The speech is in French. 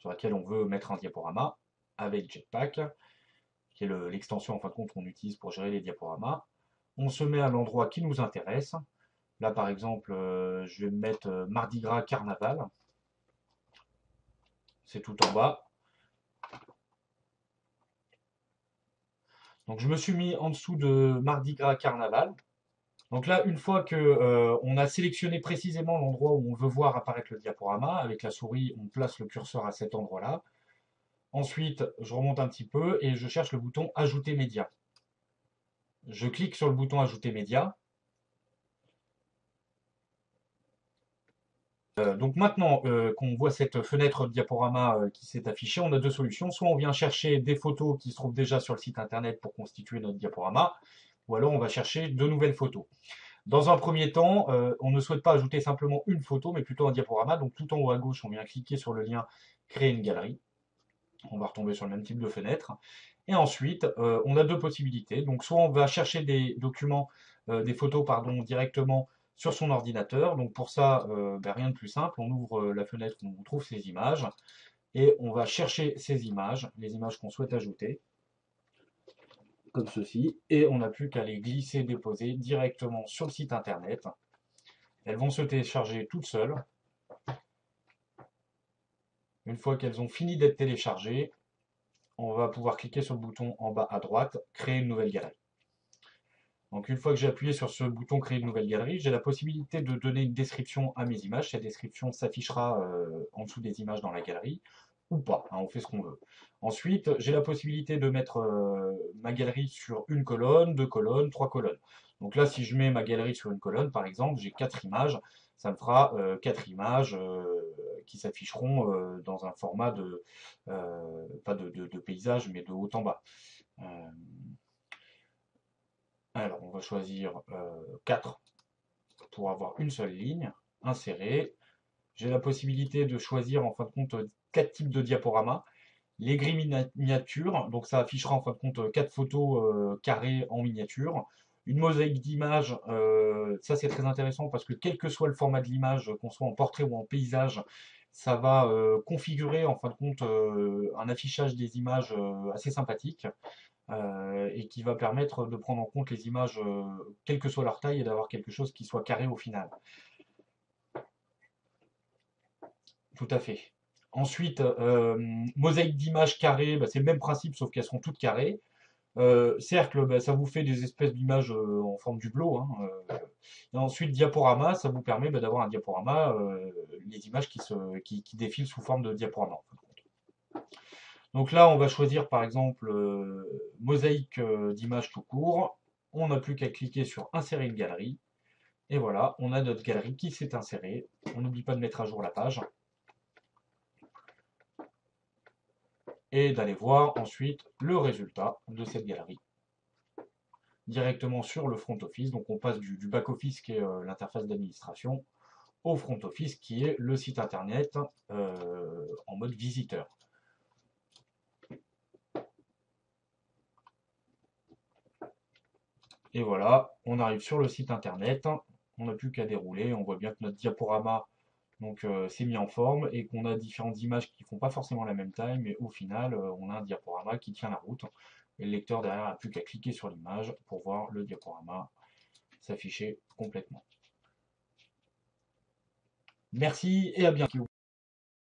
sur laquelle on veut mettre un diaporama avec Jetpack, qui est l'extension en fin de compte qu'on utilise pour gérer les diaporamas. On se met à l'endroit qui nous intéresse. Là par exemple, je vais me mettre Mardi Gras Carnaval. C'est tout en bas. Donc je me suis mis en dessous de Mardi Gras Carnaval. Donc là, une fois que on a sélectionné précisément l'endroit où on veut voir apparaître le diaporama, avec la souris, on place le curseur à cet endroit-là. Ensuite, je remonte un petit peu et je cherche le bouton Ajouter média. Je clique sur le bouton Ajouter média. Donc maintenant qu'on voit cette fenêtre diaporama qui s'est affichée, on a deux solutions. Soit on vient chercher des photos qui se trouvent déjà sur le site internet pour constituer notre diaporama, ou alors on va chercher de nouvelles photos. Dans un premier temps, on ne souhaite pas ajouter simplement une photo, mais plutôt un diaporama. Donc tout en haut à gauche, on vient cliquer sur le lien Créer une galerie. On va retomber sur le même type de fenêtre. Et ensuite, on a deux possibilités. Donc soit on va chercher des documents, des photos, pardon, directement sur son ordinateur. Donc pour ça, rien de plus simple. On ouvre la fenêtre où on trouve ces images et on va chercher ces images, les images qu'on souhaite ajouter, comme ceci. Et on n'a plus qu'à les glisser, déposer directement sur le site internet. Elles vont se télécharger toutes seules. Une fois qu'elles ont fini d'être téléchargées, on va pouvoir cliquer sur le bouton en bas à droite, créer une nouvelle galerie. Donc une fois que j'ai appuyé sur ce bouton créer une nouvelle galerie, j'ai la possibilité de donner une description à mes images. Cette description s'affichera en dessous des images dans la galerie, ou pas, hein, on fait ce qu'on veut. Ensuite, j'ai la possibilité de mettre ma galerie sur une colonne, deux colonnes, trois colonnes. Donc là, si je mets ma galerie sur une colonne, par exemple, j'ai 4 images, ça me fera 4 images qui s'afficheront dans un format de, pas de paysage, mais de haut en bas. Euh, alors, on va choisir 4 pour avoir une seule ligne, insérer. J'ai la possibilité de choisir en fin de compte 4 types de diaporamas. Les grilles miniatures, donc ça affichera en fin de compte 4 photos carrées en miniature. Une mosaïque d'images, ça c'est très intéressant parce que quel que soit le format de l'image, qu'on soit en portrait ou en paysage, ça va configurer en fin de compte un affichage des images assez sympathique et qui va permettre de prendre en compte les images, quelle que soit leur taille, et d'avoir quelque chose qui soit carré au final. Tout à fait. Ensuite, mosaïque d'images carrées, bah, c'est le même principe, sauf qu'elles seront toutes carrées. Cercle, bah, ça vous fait des espèces d'images en forme d'hublot, hein, et ensuite, diaporama, ça vous permet bah, d'avoir un diaporama, les images qui défilent sous forme de diaporama. En fin de compte. Donc là, on va choisir par exemple mosaïque d'images tout court. On n'a plus qu'à cliquer sur insérer une galerie. Et voilà, on a notre galerie qui s'est insérée. On n'oublie pas de mettre à jour la page. Et d'aller voir ensuite le résultat de cette galerie directement sur le front office. Donc on passe du back office qui est l'interface d'administration au front office qui est le site internet en mode visiteur. Et voilà, on arrive sur le site internet, on n'a plus qu'à dérouler, on voit bien que notre diaporama s'est mis en forme et qu'on a différentes images qui ne font pas forcément la même taille, mais au final, on a un diaporama qui tient la route. Et le lecteur derrière n'a plus qu'à cliquer sur l'image pour voir le diaporama s'afficher complètement. Merci et à bientôt.